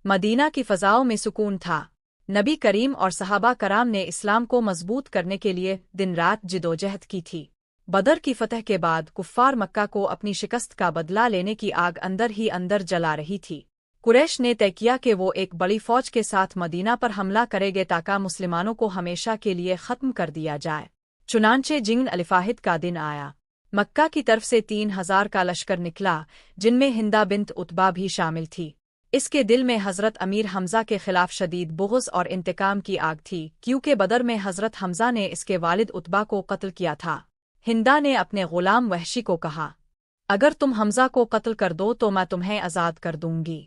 Medina की फ़ज़ाओं में सुकून था। नबी करीम और सहाबा कराम ने इस्लाम को मजबूत करने के लिए दिन रात जिदोजहद की थी। बदर की फतह के बाद कुफ्फार मक्का को अपनी शिकस्त का बदला लेने की आग अंदर ही अंदर जला रही थी। कुरैश ने तय किया कि वो एक बड़ी फौज के साथ मदीना पर हमला करेंगे ताकि मुसलमानों को हमेशा के लिए ख़त्म कर दिया जाए। चुनांचे जिंग अलिफाहिद का दिन आया। मक्का की तरफ से 3000 का लश्कर निकला, जिनमें हिंदा बिन्त उतबा भी शामिल थी। इसके दिल में हज़रत अमीर हमज़ा के खिलाफ शदीद बुग़्ज़ और इंतकाम की आग थी, क्योंकि बदर में हज़रत हमज़ा ने इसके वालिद उतबा को कत्ल किया था। हिंदा ने अपने ग़ुलाम वहशी को कहा, अगर तुम हमज़ा को कत्ल कर दो तो मैं तुम्हें आज़ाद कर दूंगी।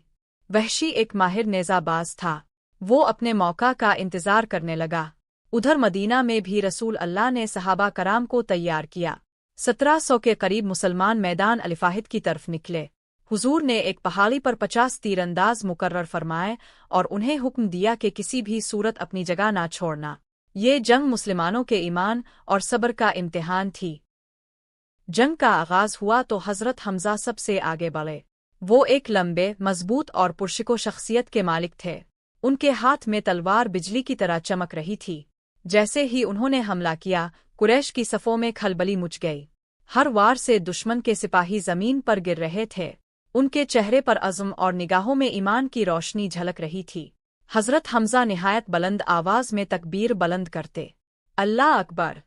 वहशी एक माहिर नेज़ाबाज था। वो अपने मौका का इंतज़ार करने लगा। उधर मदीना में भी रसूल अल्लाह ने सहाबा कराम को तैयार किया। 1700 के करीब मुसलमान मैदान अलिफाहिद की तरफ निकले। हुजूर ने एक पहाड़ी पर 50 तीरंदाज मुकर्रर फरमाए और उन्हें हुक्म दिया कि किसी भी सूरत अपनी जगह ना छोड़ना। ये जंग मुसलमानों के ईमान और सब्र का इम्तिहान थी। जंग का आगाज हुआ तो हज़रत हमज़ा सबसे आगे बढ़े। वो एक लंबे, मजबूत और पुरशिको शख्सियत के मालिक थे। उनके हाथ में तलवार बिजली की तरह चमक रही थी। जैसे ही उन्होंने हमला किया, कुरैश की सफ़ों में खलबली मच गई। हर वार से दुश्मन के सिपाही जमीन पर गिर रहे थे। उनके चेहरे पर अज़्म और निगाहों में ईमान की रोशनी झलक रही थी। हज़रत हमज़ा निहायत बुलंद आवाज़ में तकबीर बुलंद करते, अल्लाह अकबर।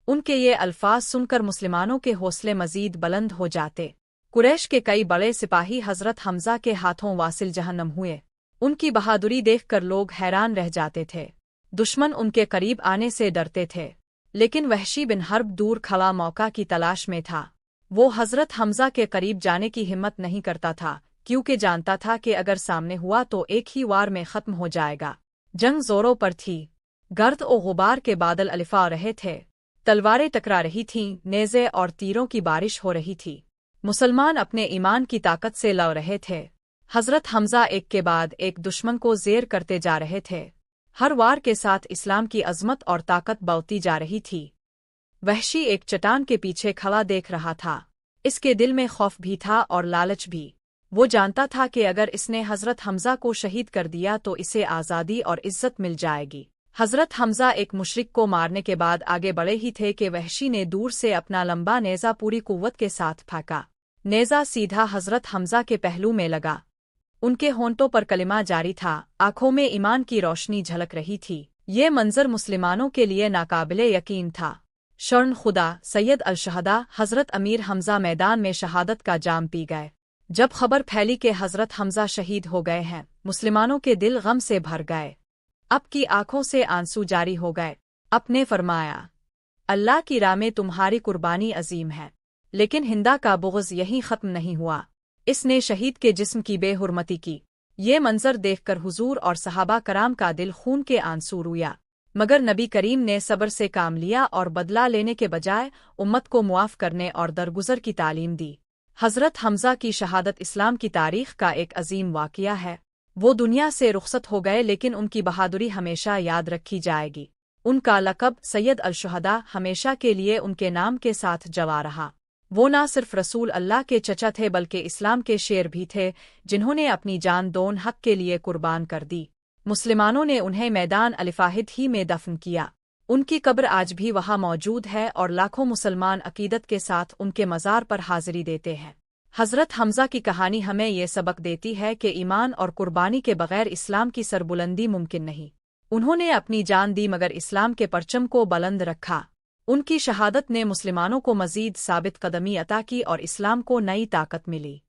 उनके ये अल्फाज सुनकर मुसलमानों के हौसले मजीद बुलंद हो जाते। कुरैश के कई बड़े सिपाही हज़रत हमज़ा के हाथों वासिल जहन्नम हुए। उनकी बहादुरी देखकर लोग हैरान रह जाते थे। दुश्मन उनके करीब आने से डरते थे, लेकिन वहशी बिन हर्ब दूर खड़ा मौका की तलाश में था। वो हज़रत हमज़ा के करीब जाने की हिम्मत नहीं करता था, क्योंकि जानता था कि अगर सामने हुआ तो एक ही वार में ख़त्म हो जाएगा। जंग जोरों पर थी। गर्द और गुबार के बादल अलिफा रहे थे। तलवारें टकरा रही थीं, नेज़े और तीरों की बारिश हो रही थी। मुसलमान अपने ईमान की ताकत से लड़ रहे थे। हज़रत हमज़ा एक के बाद एक दुश्मन को ज़ेर करते जा रहे थे। हर वार के साथ इस्लाम की अज़मत और ताकत बढ़ती जा रही थी। वहशी एक चट्टान के पीछे खड़ा देख रहा था। इसके दिल में खौफ भी था और लालच भी। वो जानता था कि अगर इसने हज़रत हमज़ा को शहीद कर दिया तो इसे आज़ादी और इज़्ज़त मिल जाएगी। हज़रत हमज़ा एक मुशरिक को मारने के बाद आगे बढ़े ही थे कि वहशी ने दूर से अपना लंबा नेज़ा पूरी कुव्वत के साथ फेंका। नेज़ा सीधा हज़रत हमज़ा के पहलू में लगा। उनके होंठों पर कलिमा जारी था, आंखों में ईमान की रोशनी झलक रही थी। ये मंजर मुसलमानों के लिए नाकाबिले यकीन था। शर्न खुदा सैयद अल-शहदा हज़रत अमीर हमज़ा मैदान में शहादत का जाम पी गए। जब खबर फैली कि हज़रत हमज़ा शहीद हो गए हैं, मुसलमानों के दिल गम से भर गए। अब की आंखों से आंसू जारी हो गए। अपने फरमाया, अल्लाह की राह में तुम्हारी कुर्बानी अजीम है। लेकिन हिंदा का बुग़्ज़ यहीं ख़त्म नहीं हुआ। इसने शहीद के जिस्म की बेहुरमती की। ये मंजर देखकर हुजूर और सहाबा कराम का दिल खून के आंसू रोया। मगर नबी करीम ने सब्र से काम लिया और बदला लेने के बजाय उम्मत को मुआफ़ करने और दरगुजर की तालीम दी। हज़रत हमज़ा की शहादत इस्लाम की तारीख़ का एक अजीम वाक़या है। वो दुनिया से रुखसत हो गए, लेकिन उनकी बहादुरी हमेशा याद रखी जाएगी। उनका लक़ब सैयद अल-शुहदा हमेशा के लिए उनके नाम के साथ जवा रहा। वो न सिर्फ रसूल अल्लाह के चचा थे बल्कि इस्लाम के शेर भी थे, जिन्होंने अपनी जान दोन हक़ के लिए कुर्बान कर दी। मुसलमानों ने उन्हें मैदान अलिफाहिद ही में दफन किया। उनकी कब्र आज भी वहाँ मौजूद है और लाखों मुसलमान अकीदत के साथ उनके मज़ार पर हाज़िरी देते हैं। हज़रत हमज़ा की कहानी हमें ये सबक देती है कि ईमान और कुर्बानी के बग़ैर इस्लाम की सरबुलंदी मुमकिन नहीं। उन्होंने अपनी जान दी मगर इस्लाम के परचम को बुलंद रखा। उनकी शहादत ने मुसलमानों को मज़ीद साबित कदमी अता की और इस्लाम को नई ताकत मिली।